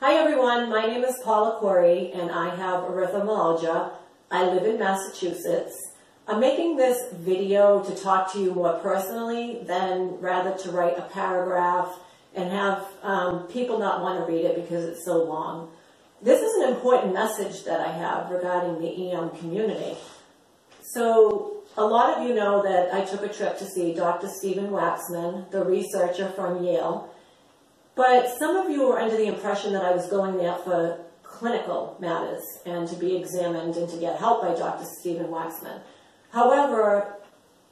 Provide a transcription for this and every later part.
Hi everyone, my name is Paula and I have erythromelalgia. I live in Massachusetts. I'm making this video to talk to you more personally than rather to write a paragraph and have people not want to read it because it's so long. This is an important message that I have regarding the EM community. So a lot of you know that I took a trip to see Dr. Stephen Waxman, the researcher from Yale. But some of you were under the impression that I was going there for clinical matters and to be examined and to get help by Dr. Stephen Waxman. However,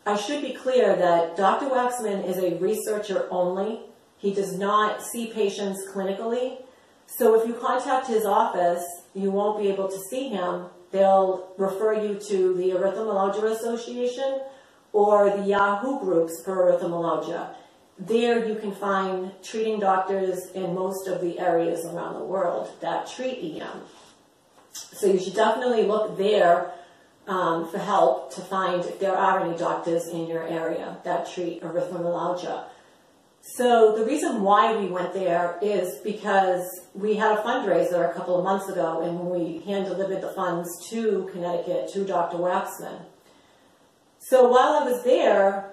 I should be clear that Dr. Waxman is a researcher only. He does not see patients clinically. So if you contact his office, you won't be able to see him. They'll refer you to the Erythromelalgia Association or the Yahoo groups for erythromelalgia. There you can find treating doctors in most of the areas around the world that treat EM. So you should definitely look there for help to find if there are any doctors in your area that treat erythromelalgia. So the reason why we went there is because we had a fundraiser a couple of months ago and we hand-delivered the funds to Connecticut, to Dr. Waxman. So while I was there,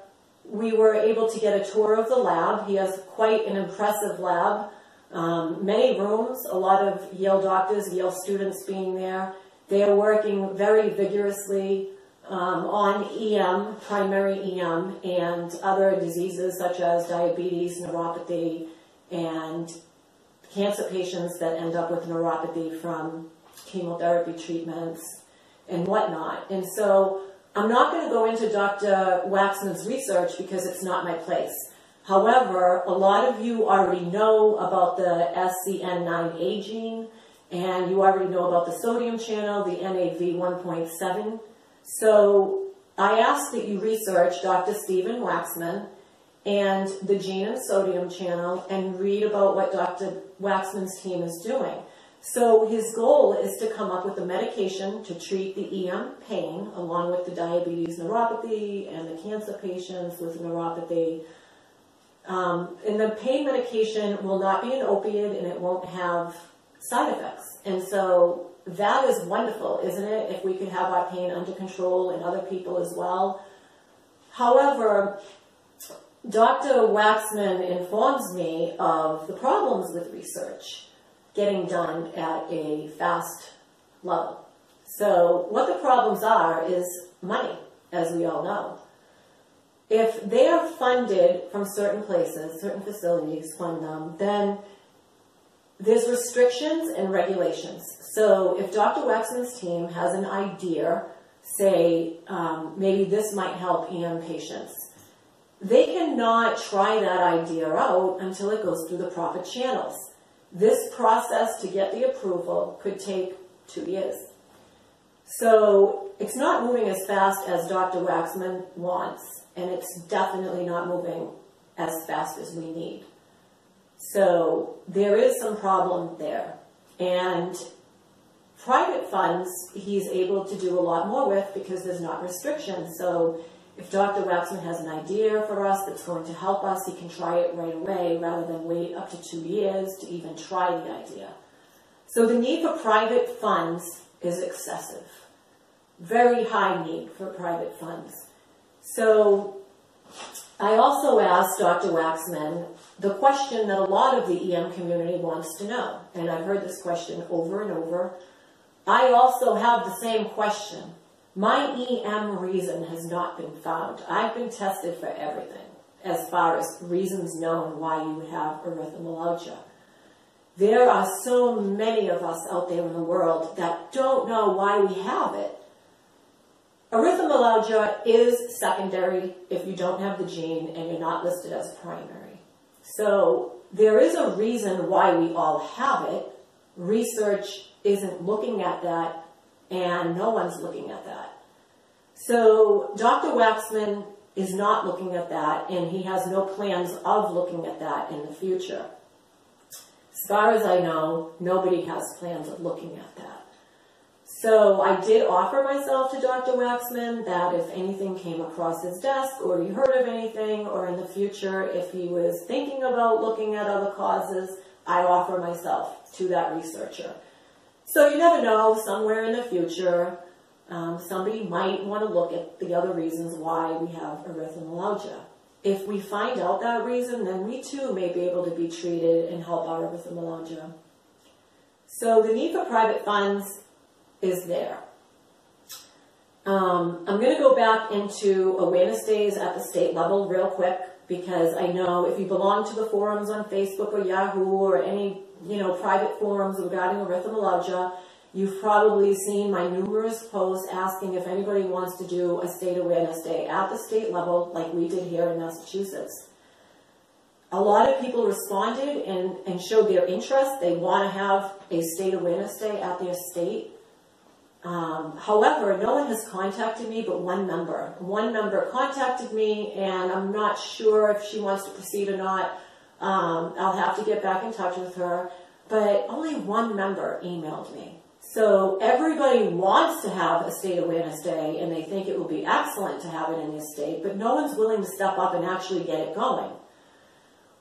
we were able to get a tour of the lab. He has quite an impressive lab. Many rooms, a lot of Yale doctors, Yale students being there. They are working very vigorously on EM, primary EM, and other diseases such as diabetes, neuropathy, and cancer patients that end up with neuropathy from chemotherapy treatments and whatnot. And so I'm not going to go into Dr. Waxman's research because it's not my place. However, a lot of you already know about the SCN9A gene, and you already know about the sodium channel, the NAV 1.7. So I ask that you research Dr. Stephen Waxman and the gene and sodium channel and read about what Dr. Waxman's team is doing. So his goal is to come up with a medication to treat the EM pain along with the diabetes neuropathy and the cancer patients with neuropathy. And the pain medication will not be an opiate and it won't have side effects. And so that is wonderful, isn't it? If we could have our pain under control and other people as well. However, Dr. Waxman informs me of the problems with research getting done at a fast level. So what the problems are is money, as we all know. If they are funded from certain places, certain facilities fund them, then there's restrictions and regulations. So if Dr. Waxman's team has an idea, say maybe this might help EM patients, they cannot try that idea out until it goes through the proper channels. This process to get the approval could take 2 years. So it's not moving as fast as Dr. Waxman wants, and it's definitely not moving as fast as we need. So there is some problem there. And private funds, he's able to do a lot more with because there's not restrictions. So if Dr. Waxman has an idea for us that's going to help us, he can try it right away rather than wait up to 2 years to even try the idea. So the need for private funds is excessive. Very high need for private funds. So I also asked Dr. Waxman the question that a lot of the EM community wants to know. And I've heard this question over and over. I also have the same question. My EM reason has not been found. I've been tested for everything as far as reasons known why you have erythromelalgia. There are so many of us out there in the world that don't know why we have it. Erythromelalgia is secondary if you don't have the gene and you're not listed as primary. So there is a reason why we all have it. Research isn't looking at that, and no one's looking at that. So Dr. Waxman is not looking at that, and he has no plans of looking at that in the future. As far as I know, nobody has plans of looking at that. So I did offer myself to Dr. Waxman that if anything came across his desk or he heard of anything, or in the future if he was thinking about looking at other causes, I offer myself to that researcher. So you never know, somewhere in the future, somebody might want to look at the other reasons why we have erythromelalgia. If we find out that reason, then we too may be able to be treated and help our erythromelalgia. So the need for private funds is there. I'm going to go back into awareness days at the state level real quick, because I know if you belong to the forums on Facebook or Yahoo or any, private forums regarding erythromelalgia, you've probably seen my numerous posts asking if anybody wants to do a state awareness day at the state level like we did here in Massachusetts. A lot of people responded and showed their interest. They want to have a state awareness day at their state. However, no one has contacted me but one member. One member contacted me, and I'm not sure if she wants to proceed or not. I'll have to get back in touch with her. But only one member emailed me. So everybody wants to have a state awareness day, and they think it would be excellent to have it in their state, but no one's willing to step up and actually get it going.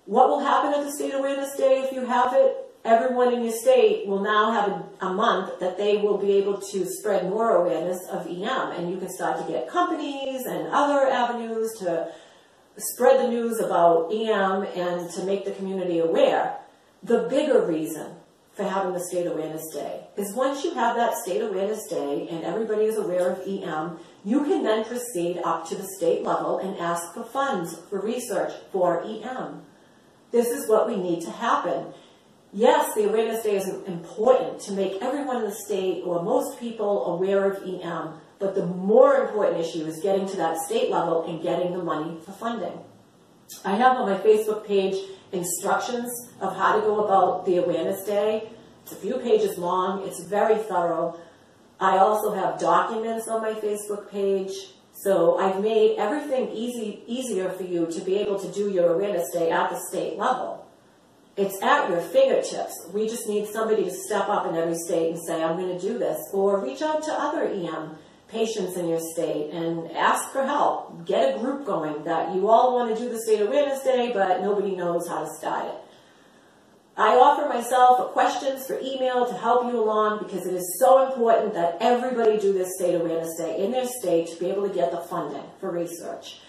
What will happen at the state awareness day if you have it? Everyone in your state will now have a month that they will be able to spread more awareness of EM, and you can start to get companies and other avenues to spread the news about EM and to make the community aware. The bigger reason for having the State Awareness Day is once you have that State Awareness Day and everybody is aware of EM, you can then proceed up to the state level and ask for funds for research for EM. This is what we need to happen. Yes, the Awareness Day is important to make everyone in the state or most people aware of EM, but the more important issue is getting to that state level and getting the money for funding. I have on my Facebook page instructions of how to go about the Awareness Day. It's a few pages long. It's very thorough. I also have documents on my Facebook page. So I've made everything easier for you to be able to do your Awareness Day at the state level. It's at your fingertips. We just need somebody to step up in every state and say, I'm going to do this. Or reach out to other EM patients in your state and ask for help. Get a group going that you all want to do the State Awareness Day, but nobody knows how to start it. I offer myself questions for email to help you along because it is so important that everybody do this State Awareness Day in their state to be able to get the funding for research.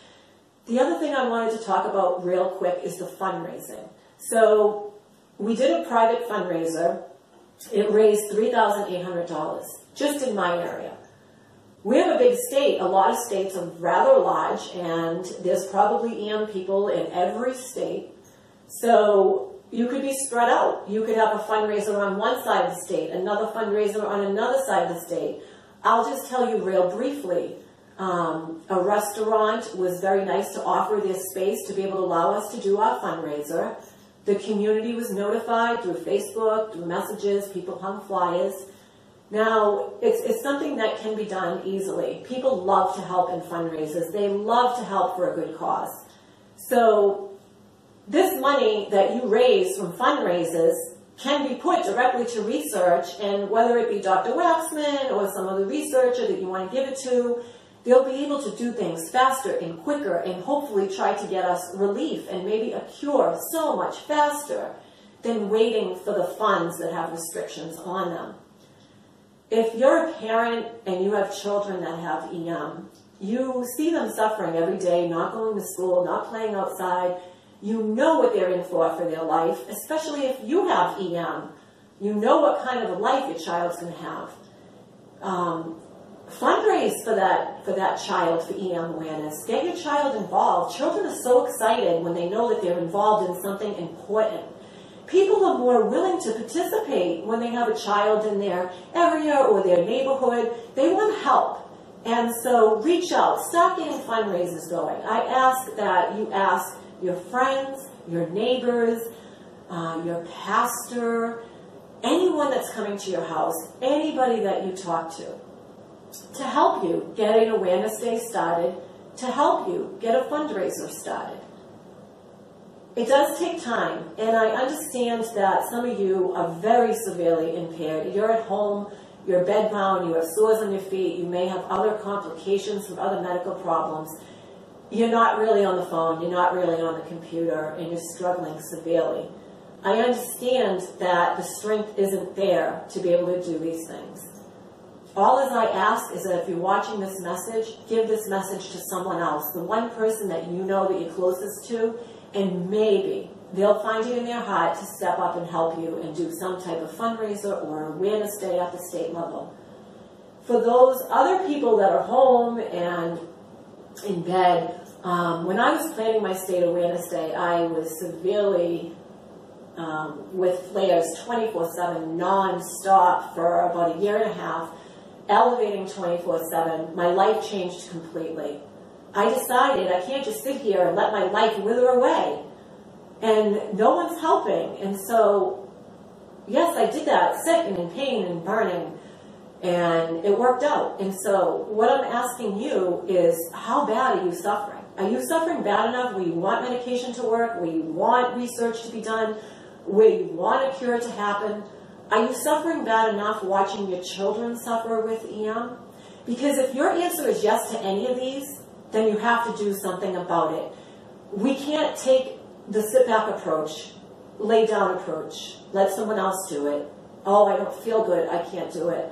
The other thing I wanted to talk about real quick is the fundraising. So we did a private fundraiser. It raised $3,800 just in my area. We have a big state. A lot of states are rather large, and there's probably EM people in every state. So you could be spread out. You could have a fundraiser on one side of the state, another fundraiser on another side of the state. I'll just tell you real briefly. A restaurant was very nice to offer their space to be able to allow us to do our fundraiser. The community was notified through Facebook, through messages, people hung flyers. Now, it's something that can be done easily. People love to help in fundraisers. They love to help for a good cause. So this money that you raise from fundraisers can be put directly to research, and whether it be Dr. Waxman or some other researcher that you want to give it to, they'll be able to do things faster and quicker and hopefully try to get us relief and maybe a cure so much faster than waiting for the funds that have restrictions on them. If you're a parent and you have children that have EM, you see them suffering every day, not going to school, not playing outside. You know what they're in for their life, especially if you have EM. You know what kind of a life your child's going to have. Fundraise for that child for EM awareness. Get your child involved. Children are so excited when they know that they're involved in something important. People are more willing to participate when they have a child in their area or their neighborhood. They want help. And so reach out. Start getting fundraisers going. I ask that you ask your friends, your neighbors, your pastor, anyone that's coming to your house, anybody that you talk to help you get an awareness day started, to help you get a fundraiser started. It does take time, and I understand that some of you are very severely impaired. You're at home, you're bedbound, you have sores on your feet, you may have other complications from other medical problems. You're not really on the phone, you're not really on the computer, and you're struggling severely. I understand that the strength isn't there to be able to do these things. All as I ask is that if you're watching this message, give this message to someone else, the one person that you know that you're closest to, and maybe they'll find it in their heart to step up and help you and do some type of fundraiser or awareness day at the state level. For those other people that are home and in bed, when I was planning my state awareness day, I was severely with flares 24/7, non-stop for about a year and a half, elevating 24/7. My life changed completely. I decided I can't just sit here and let my life wither away. And no one's helping. And so, yes, I did that, sick and in pain and burning. And it worked out. And so what I'm asking you is, how bad are you suffering? Are you suffering bad enough where you want medication to work, where you want research to be done, where you want a cure to happen? Are you suffering bad enough watching your children suffer with EM? Because if your answer is yes to any of these, then you have to do something about it. We can't take the sit-back approach, lay-down approach, let someone else do it. Oh, I don't feel good, I can't do it.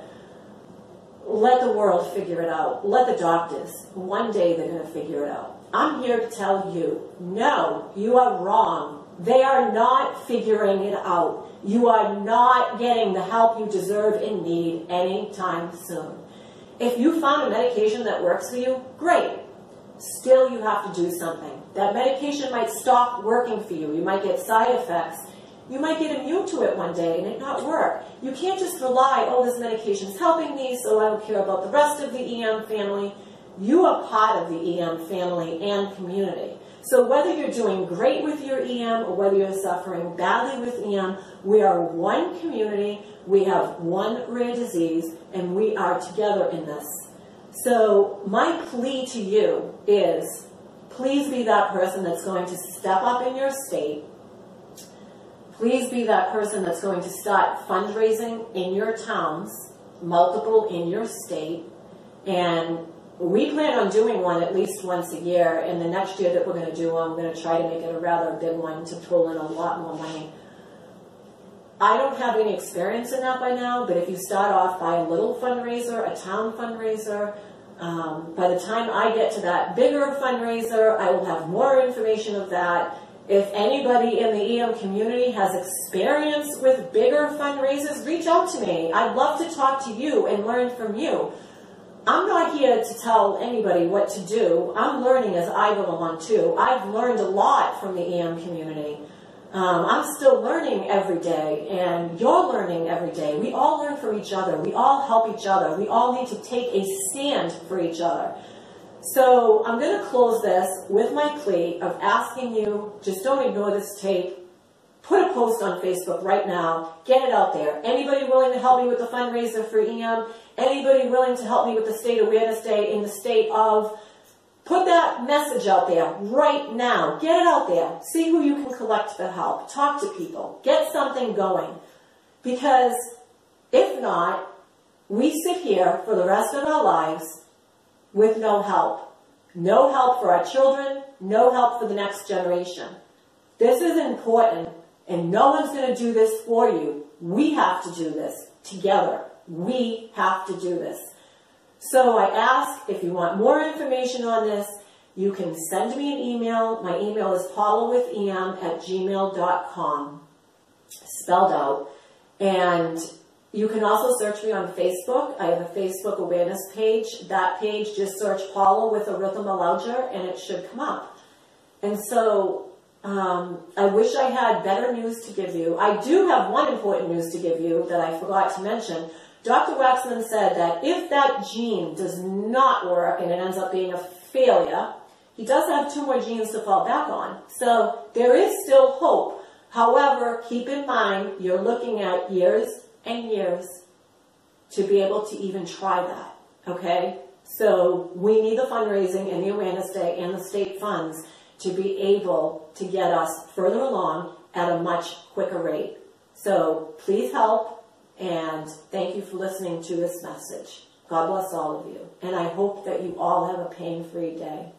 Let the world figure it out. Let the doctors. One day they're going to figure it out. I'm here to tell you, no, you are wrong. They are not figuring it out. You are not getting the help you deserve and need anytime soon. If you found a medication that works for you, great. Still, you have to do something. That medication might stop working for you. You might get side effects. You might get immune to it one day and it not work. You can't just rely, oh, this medication's helping me, so I don't care about the rest of the EM family. You are part of the EM family and community. So whether you're doing great with your EM or whether you're suffering badly with EM, we are one community, we have one rare disease, and we are together in this. So my plea to you is, please be that person that's going to step up in your state. Please be that person that's going to start fundraising in your towns, multiple in your state, and we plan on doing one at least once a year, and the next year that we're going to do one, I'm going to try to make it a rather big one to pull in a lot more money. I don't have any experience in that by now, but if you start off by a little fundraiser, a town fundraiser, by the time I get to that bigger fundraiser, I will have more information of that. If anybody in the EM community has experience with bigger fundraisers, reach out to me. I'd love to talk to you and learn from you. I'm not here to tell anybody what to do. I'm learning as I go along too. I've learned a lot from the EM community. I'm still learning every day, and you're learning every day. We all learn from each other. We all help each other. We all need to take a stand for each other. So I'm going to close this with my plea of asking you, just don't ignore this tape. Put a post on Facebook right now. Get it out there. Anybody willing to help me with the fundraiser for EM? Anybody willing to help me with the State Awareness Day in the state of? Put that message out there right now. Get it out there. See who you can collect for help. Talk to people. Get something going. Because if not, we sit here for the rest of our lives with no help. No help for our children. No help for the next generation. This is important, and no one's going to do this for you. We have to do this together. We have to do this. So I ask, if you want more information on this, you can send me an email. My email is paulawithem@gmail.com, spelled out. And you can also search me on Facebook. I have a Facebook awareness page. That page, just search Paula with erythromelalgia, and it should come up. And so I wish I had better news to give you. I do have one important news to give you that I forgot to mention. Dr. Waxman said that if that gene does not work and it ends up being a failure, he does have 2 more genes to fall back on. So there is still hope. However, keep in mind, you're looking at years and years to be able to even try that, okay? So we need the fundraising and the awareness day and the state funds to be able to get us further along at a much quicker rate. So please help. And thank you for listening to this message. God bless all of you. And I hope that you all have a pain-free day.